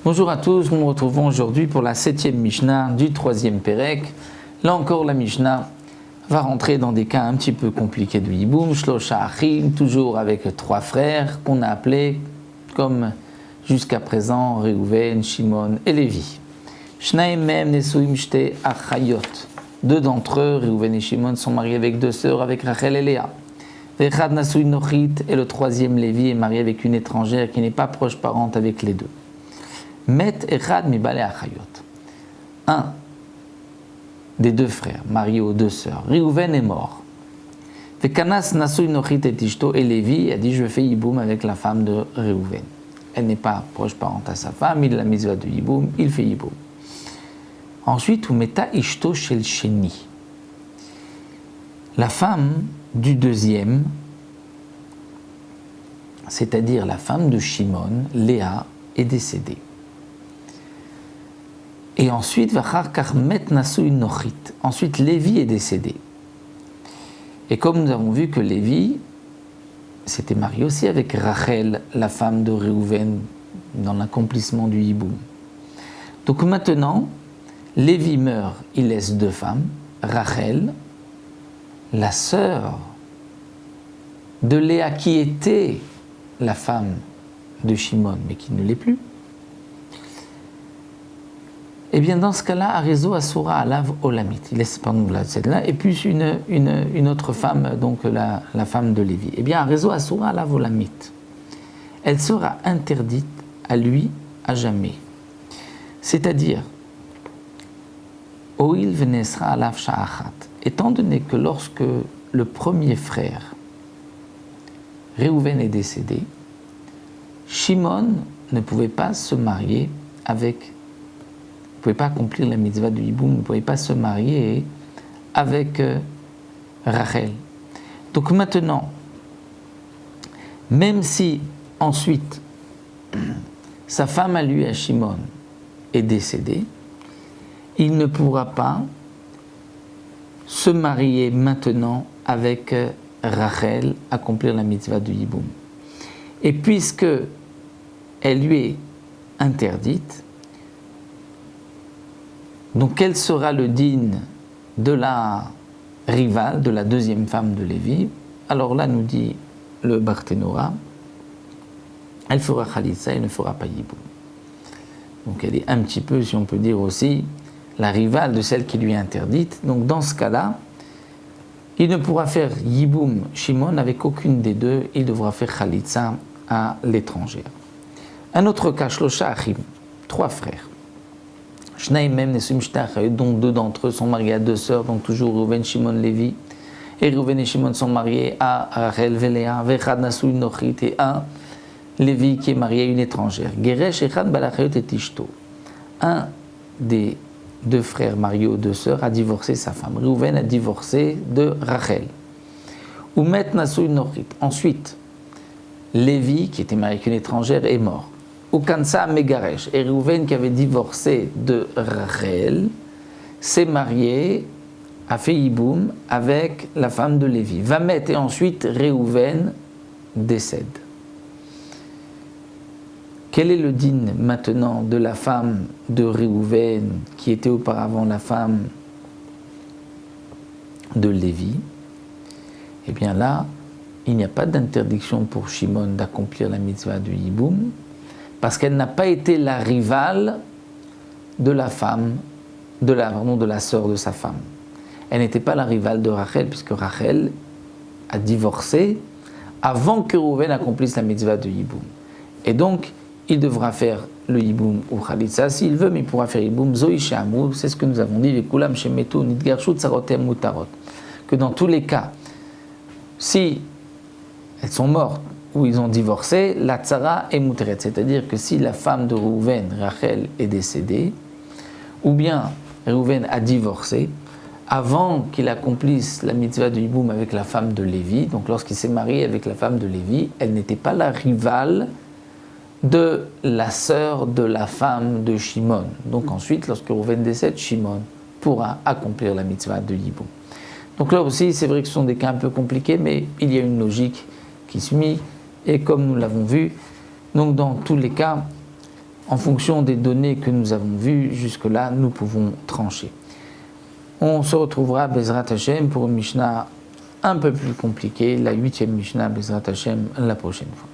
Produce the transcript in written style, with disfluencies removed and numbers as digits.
Bonjour à tous, nous nous retrouvons aujourd'hui pour la 7e Mishnah du 3e Pérek. Là encore, la Mishnah va rentrer dans des cas un petit peu compliqués de Yiboum, Shlosha Achim, toujours avec 3 frères qu'on a appelés comme jusqu'à présent Reuven, Shimon et Lévi. Shnaim mem nesuim shte achayot. 2 d'entre eux, Reuven et Shimon, sont mariés avec 2 sœurs, avec Rachel et Léa. Vechad nasuim nochit, et le 3e Lévi est marié avec une étrangère qui n'est pas proche parente avec les 2. Met echad mi bale achayot. Un des 2 frères, marié aux 2 sœurs, Reuven est mort. Vekanas nasuim nochit et ishto, et Lévi a dit je fais yiboum avec la femme de Reuven. Elle n'est pas proche parente à sa femme, il l'a mise de yiboum, il fait yiboum. Ensuite, ou meta ishto shel sheni. La femme du 2e, c'est-à-dire la femme de Shimon, Léa, est décédée. Et ensuite, ensuite Lévi est décédé. Et comme nous avons vu que Lévi s'était marié aussi avec Rachel, la femme de Reuven, dans l'accomplissement du hiboum. Donc maintenant, Lévi meurt, il laisse 2 femmes, Rachel, la sœur de Léa qui était la femme de Shimon, mais qui ne l'est plus. Eh bien, dans ce cas-là, Arezo Asura Alav Olamit, il laisse celle-là, et puis une autre femme, donc la femme de Lévi. Eh bien, Arezo Asura Alav Olamit, elle sera interdite à lui à jamais. C'est-à-dire, Oil Venesra Alav Sha'achat, étant donné que lorsque le premier frère, Reuven, est décédé, Shimon ne pouvait pas se marier avec, ne pouvait pas accomplir la mitzvah du hiboum, ne pouvait pas se marier avec Rachel. Donc maintenant, même si ensuite sa femme à lui, à Shimon, est décédée, il ne pourra pas se marier maintenant avec Rachel, accomplir la mitzvah du hiboum. Et puisque elle lui est interdite, donc quel sera le din de la rivale, de la 2e femme de Lévi? Alors là, nous dit le Barthénora, elle fera Khalitsa, elle ne fera pas Yiboum. Donc elle est un petit peu, si on peut dire aussi, la rivale de celle qui lui est interdite. Donc dans ce cas-là, il ne pourra faire Yiboum Shimon avec aucune des 2, il devra faire Khalitsa à l'étrangère. Un autre cas, Shlosha Achim, 3 frères. Shnaim mem nesuim shte achayot, dont 2 d'entre eux sont mariés à 2 sœurs, donc toujours Reuven, Shimon, Lévi. Et Reuven et Shimon sont mariés à Rachel, Léa, Vechad nasuim nochit, et un Lévi qui est marié à une étrangère. Geresh echad bal achayot et ishto. Un des 2 frères mariés aux 2 sœurs a divorcé sa femme. Reuven a divorcé de Rachel. Umet nasuim nochit. Ensuite, Lévi, qui était marié avec une étrangère, est mort. Ukansa Megaresh, et Reuven, qui avait divorcé de Rachel, s'est marié, a fait Yiboum avec la femme de Lévi. Vamet, et ensuite Reuven décède. Quel est le din maintenant de la femme de Reuven, qui était auparavant la femme de Lévi? Eh bien là, il n'y a pas d'interdiction pour Shimon d'accomplir la mitzvah du Yiboum, parce qu'elle n'a pas été la rivale de la femme, de la sœur de sa femme. Elle n'était pas la rivale de Rachel, puisque Rachel a divorcé avant que Reuven accomplisse la mitzvah de Yiboum. Et donc, il devra faire le Yiboum ou Khalitsa s'il veut, mais il pourra faire Yiboum Zoï She'amou, c'est ce que nous avons dit, Vekulam Shemetu Nidgarshu Tsarotem Mutarot, que dans tous les cas, si elles sont mortes ou ils ont divorcé, la tsara est muteret, c'est-à-dire que si la femme de Reuven, Rachel, est décédée, ou bien Reuven a divorcé, avant qu'il accomplisse la mitzvah de Yiboum avec la femme de Lévi, donc lorsqu'il s'est marié avec la femme de Lévi, elle n'était pas la rivale de la sœur de la femme de Shimon. Donc ensuite, lorsque Reuven décède, Shimon pourra accomplir la mitzvah de Yiboum. Donc là aussi, c'est vrai que ce sont des cas un peu compliqués, mais il y a une logique qui suit, et comme nous l'avons vu, donc dans tous les cas, en fonction des données que nous avons vues jusque-là, nous pouvons trancher. On se retrouvera, Bezrat Hashem, pour une Mishnah un peu plus compliquée, la 8e Mishnah, Bezrat Hashem, la prochaine fois.